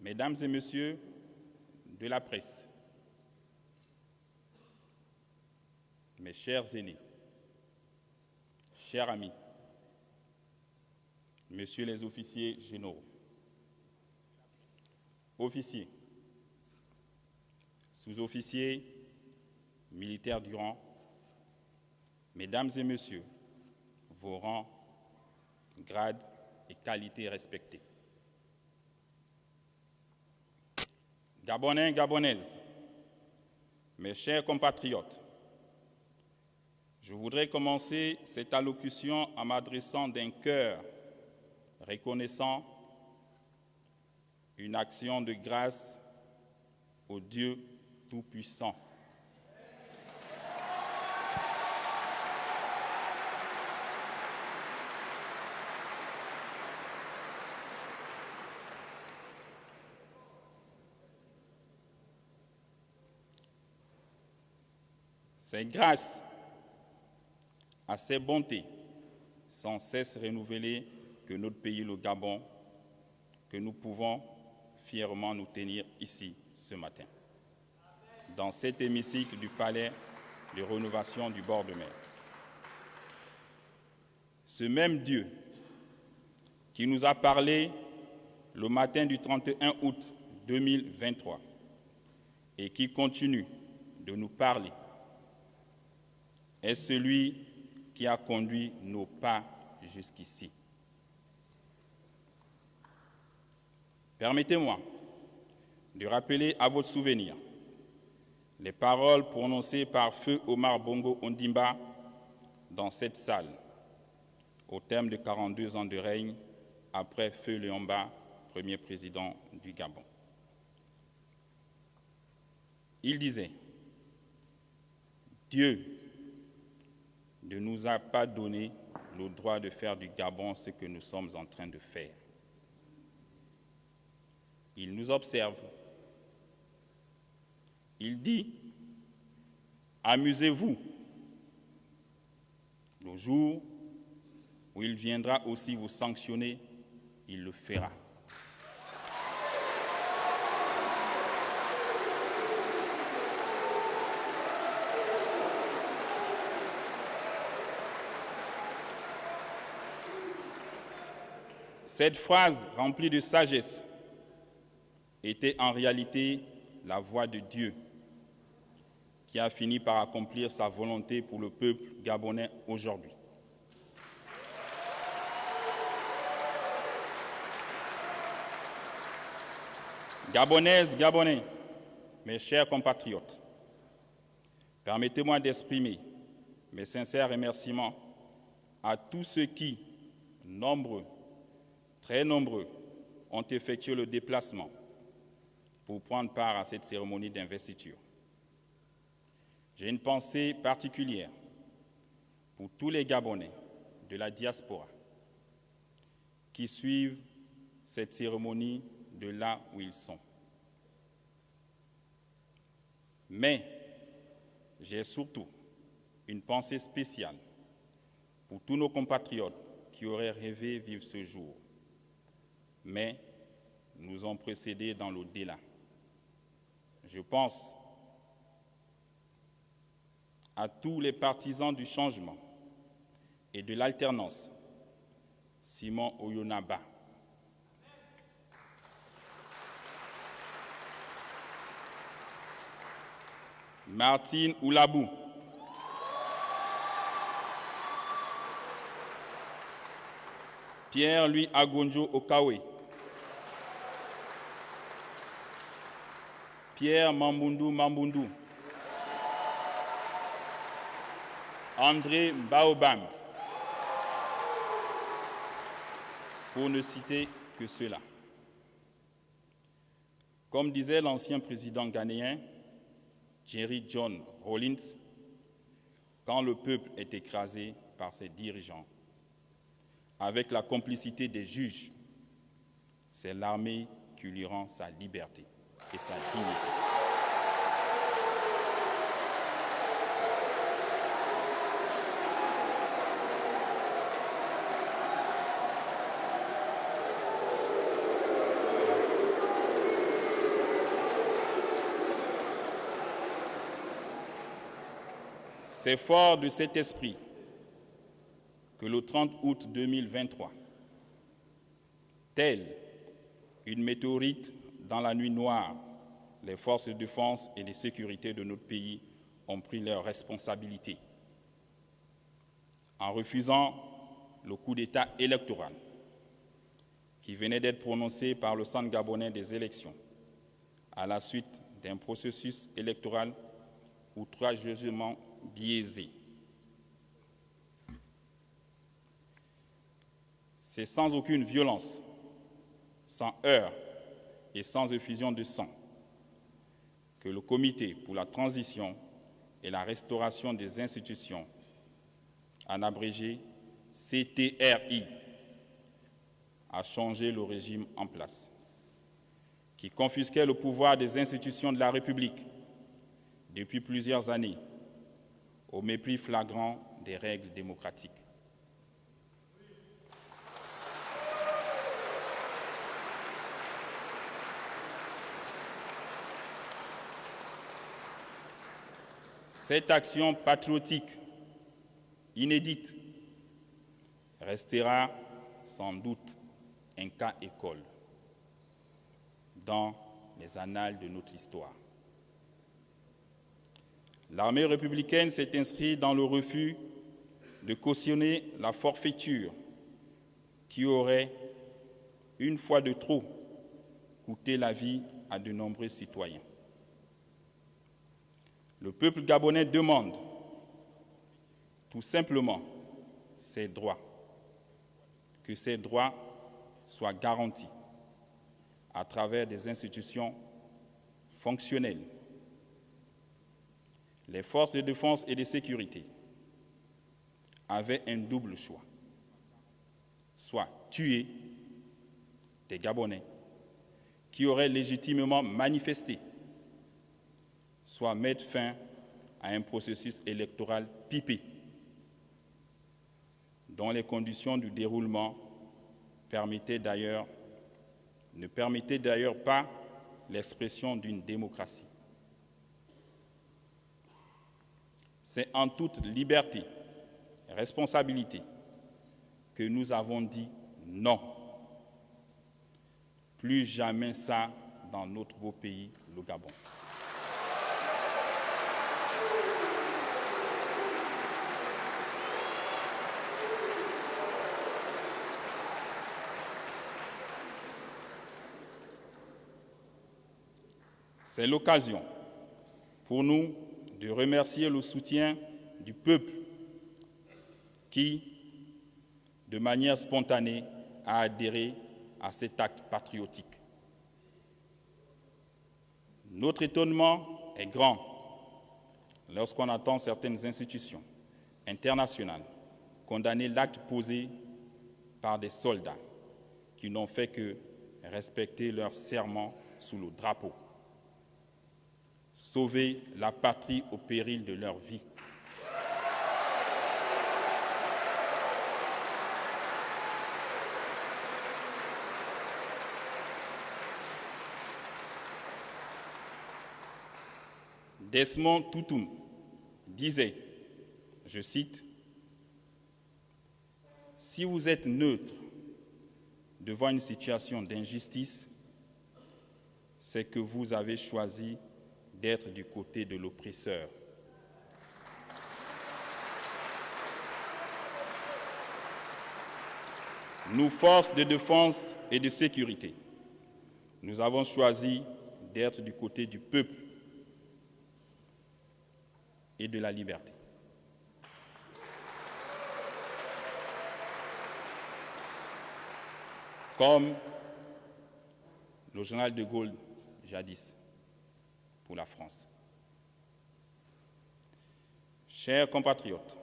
Mesdames et messieurs de la presse, mes chers aînés, chers amis, messieurs les officiers généraux, officiers, sous-officiers, militaires du rang, mesdames et messieurs, vos rangs, grades et qualités respectés. Gabonais, Gabonaises, mes chers compatriotes, je voudrais commencer cette allocution en m'adressant d'un cœur reconnaissant une action de grâce au Dieu Tout-Puissant. C'est grâce à ces bontés sans cesse renouvelées que notre pays, le Gabon, que nous pouvons fièrement nous tenir ici ce matin, dans cet hémicycle du Palais de rénovation du bord de mer. Ce même Dieu qui nous a parlé le matin du 31 août 2023 et qui continue de nous parler est celui qui a conduit nos pas jusqu'ici. Permettez-moi de rappeler à votre souvenir les paroles prononcées par Feu Omar Bongo Ondimba dans cette salle, au terme de 42 ans de règne après Feu Léomba, premier président du Gabon. Il disait « Dieu ne nous a pas donné le droit de faire du Gabon ce que nous sommes en train de faire. Il nous observe. Il dit, amusez-vous. Le jour où il viendra aussi vous sanctionner, il le fera. Cette phrase remplie de sagesse était en réalité la voix de Dieu qui a fini par accomplir sa volonté pour le peuple gabonais aujourd'hui. Gabonaises, Gabonais, mes chers compatriotes, permettez-moi d'exprimer mes sincères remerciements à tous ceux qui, nombreux, très nombreux, ont effectué le déplacement pour prendre part à cette cérémonie d'investiture. J'ai une pensée particulière pour tous les Gabonais de la diaspora qui suivent cette cérémonie de là où ils sont. Mais j'ai surtout une pensée spéciale pour tous nos compatriotes qui auraient rêvé vivre ce jour, mais nous ont précédés dans l'au-delà. Je pense à tous les partisans du changement et de l'alternance. Simon Oyonaba, Martine Oulabou, Pierre-Louis Agonjo Okawe, Pierre Mambundu Mambundu, André Baobam, pour ne citer que cela. Comme disait l'ancien président ghanéen Jerry John Rawlings, quand le peuple est écrasé par ses dirigeants, avec la complicité des juges, c'est l'armée qui lui rend sa liberté et sa dignité. C'est fort de cet esprit que le 30 août 2023, telle une météorite dans la nuit noire, les forces de défense et de sécurité de notre pays ont pris leurs responsabilités en refusant le coup d'État électoral qui venait d'être prononcé par le Centre gabonais des élections à la suite d'un processus électoral outrageusement biaisé. C'est sans aucune violence, sans heurts et sans effusion de sang que le Comité pour la transition et la restauration des institutions, en abrégé CTRI, a changé le régime en place, qui confisquait le pouvoir des institutions de la République depuis plusieurs années, au mépris flagrant des règles démocratiques. Cette action patriotique inédite restera sans doute un cas école dans les annales de notre histoire. L'armée républicaine s'est inscrite dans le refus de cautionner la forfaiture qui aurait, une fois de trop, coûté la vie à de nombreux citoyens. Le peuple gabonais demande tout simplement ses droits, que ces droits soient garantis à travers des institutions fonctionnelles. Les forces de défense et de sécurité avaient un double choix, soit tuer des Gabonais qui auraient légitimement manifesté, soit mettre fin à un processus électoral pipé, dont les conditions du déroulement ne permettaient d'ailleurs pas l'expression d'une démocratie. C'est en toute liberté et responsabilité que nous avons dit non. Plus jamais ça dans notre beau pays, le Gabon. C'est l'occasion pour nous de remercier le soutien du peuple qui, de manière spontanée, a adhéré à cet acte patriotique. Notre étonnement est grand lorsqu'on entend certaines institutions internationales condamner l'acte posé par des soldats qui n'ont fait que respecter leur serment sous le drapeau. Sauver la patrie au péril de leur vie. Desmond Tutu disait, je cite, « Si vous êtes neutre devant une situation d'injustice, c'est que vous avez choisi d'être du côté de l'oppresseur. » Nous, forces de défense et de sécurité, nous avons choisi d'être du côté du peuple et de la liberté. Comme le général de Gaulle jadis pour la France. Chers compatriotes,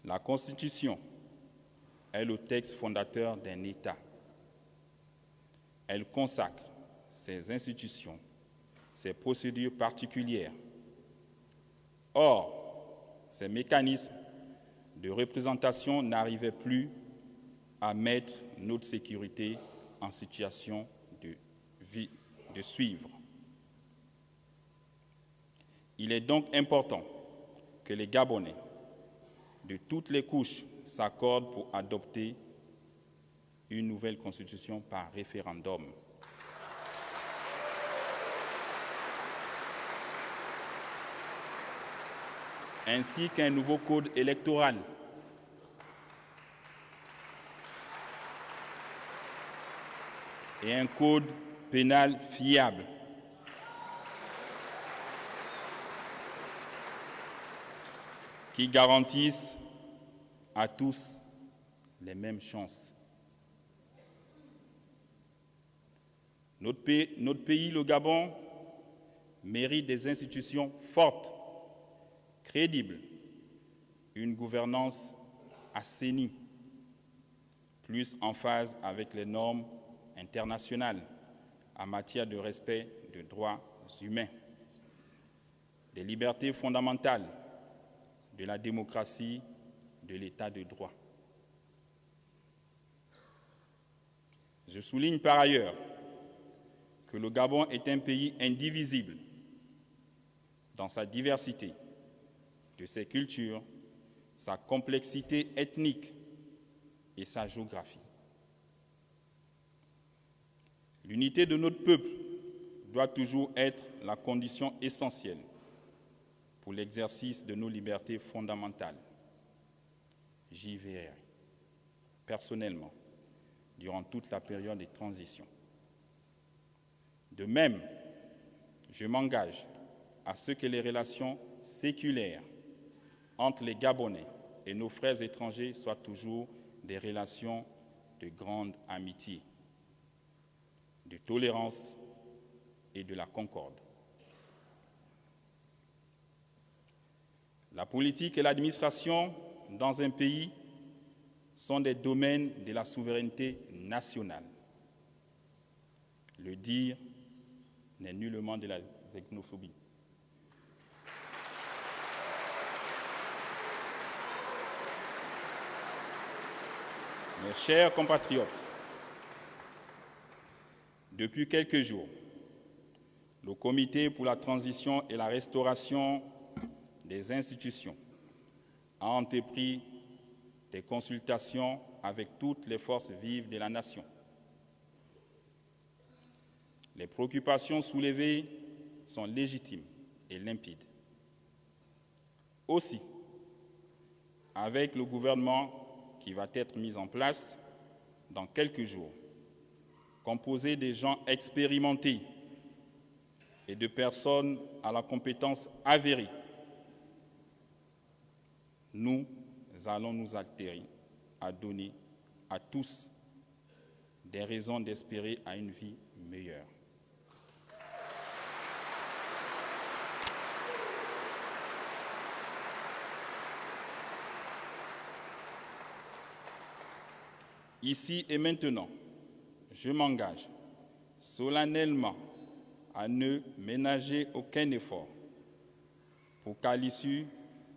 la Constitution est le texte fondateur d'un État. Elle consacre ses institutions, ses procédures particulières. Or, ces mécanismes de représentation n'arrivaient plus à mettre notre sécurité en situation de suivre. Il est donc important que les Gabonais de toutes les couches s'accordent pour adopter une nouvelle constitution par référendum. Ainsi qu'un nouveau code électoral et un code pénal fiable. Qui garantissent à tous les mêmes chances. Notre pays, le Gabon, mérite des institutions fortes, crédibles, une gouvernance assainie, plus en phase avec les normes internationales en matière de respect des droits humains, des libertés fondamentales, de la démocratie, de l'état de droit. Je souligne par ailleurs que le Gabon est un pays indivisible dans sa diversité, de ses cultures, sa complexité ethnique et sa géographie. L'unité de notre peuple doit toujours être la condition essentielle pour l'exercice de nos libertés fondamentales. J'y veillerai personnellement durant toute la période de transition. De même, je m'engage à ce que les relations séculaires entre les Gabonais et nos frères étrangers soient toujours des relations de grande amitié, de tolérance et de la concorde. La politique et l'administration dans un pays sont des domaines de la souveraineté nationale. Le dire n'est nullement de la xénophobie. Mes chers compatriotes, depuis quelques jours, le Comité pour la transition et la restauration des institutions a entrepris des consultations avec toutes les forces vives de la nation. Les préoccupations soulevées sont légitimes et limpides. Aussi, avec le gouvernement qui va être mis en place dans quelques jours, composé de gens expérimentés et de personnes à la compétence avérée, nous allons nous altérer à donner à tous des raisons d'espérer à une vie meilleure. Ici et maintenant, je m'engage solennellement à ne ménager aucun effort pour qu'à l'issue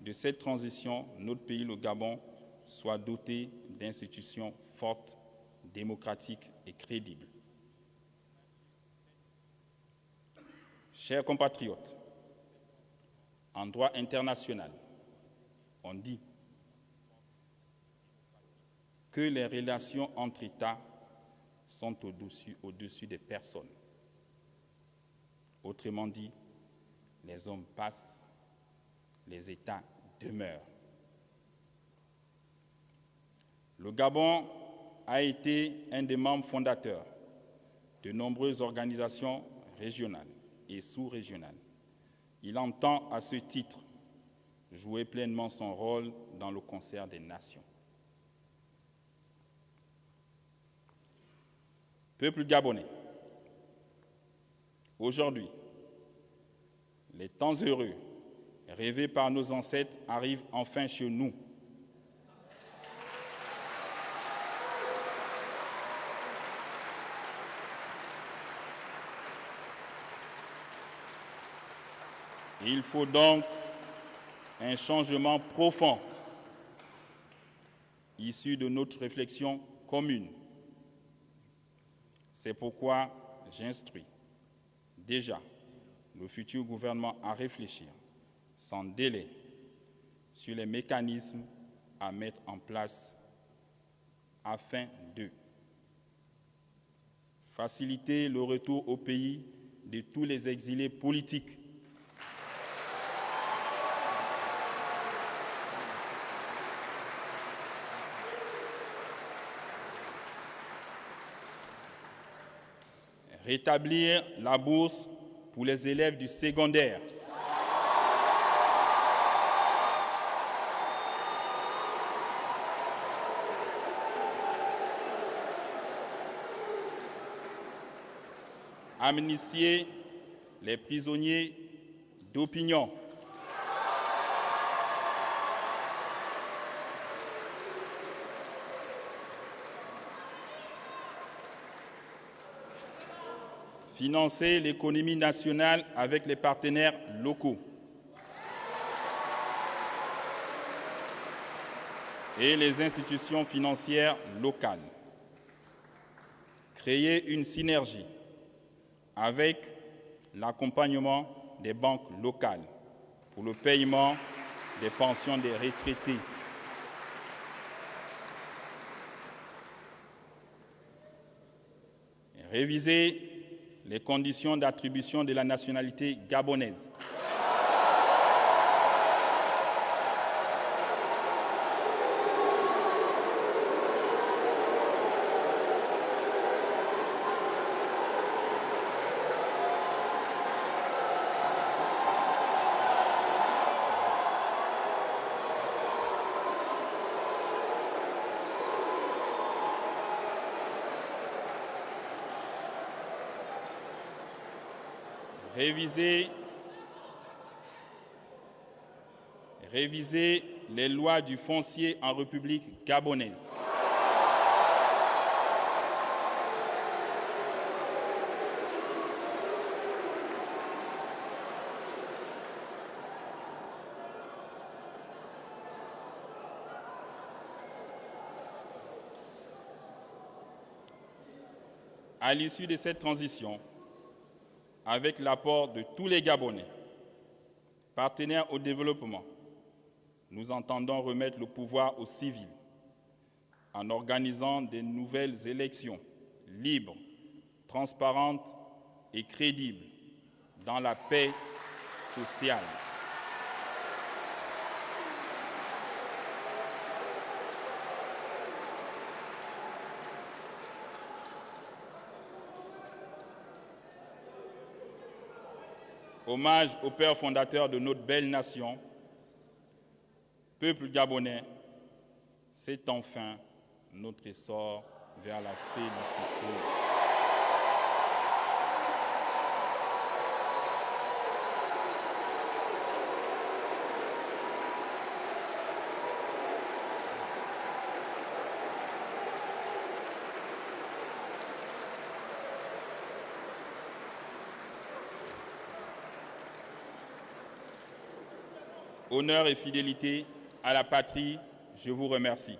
de cette transition, notre pays, le Gabon, soit doté d'institutions fortes, démocratiques et crédibles. Chers compatriotes, en droit international, on dit que les relations entre États sont au-dessus des personnes. Autrement dit, les hommes passent, les États demeurent. Le Gabon a été un des membres fondateurs de nombreuses organisations régionales et sous-régionales. Il entend à ce titre jouer pleinement son rôle dans le concert des nations. Peuple gabonais, aujourd'hui, les temps heureux rêvés par nos ancêtres arrivent enfin chez nous. Il faut donc un changement profond issu de notre réflexion commune. C'est pourquoi j'instruis déjà le futur gouvernement à réfléchir sans délai sur les mécanismes à mettre en place afin de faciliter le retour au pays de tous les exilés politiques, rétablir la bourse pour les élèves du secondaire, amnistier les prisonniers d'opinion, financer l'économie nationale avec les partenaires locaux et les institutions financières locales, créer une synergie avec l'accompagnement des banques locales pour le paiement des pensions des retraités, réviser les conditions d'attribution de la nationalité gabonaise, réviser les lois du foncier en République gabonaise, à l'issue de cette transition, avec l'apport de tous les Gabonais, partenaires au développement, nous entendons remettre le pouvoir aux civils en organisant de nouvelles élections libres, transparentes et crédibles dans la paix sociale. Hommage au père fondateur de notre belle nation, peuple gabonais, c'est enfin notre essor vers la félicité. Honneur et fidélité à la patrie, je vous remercie.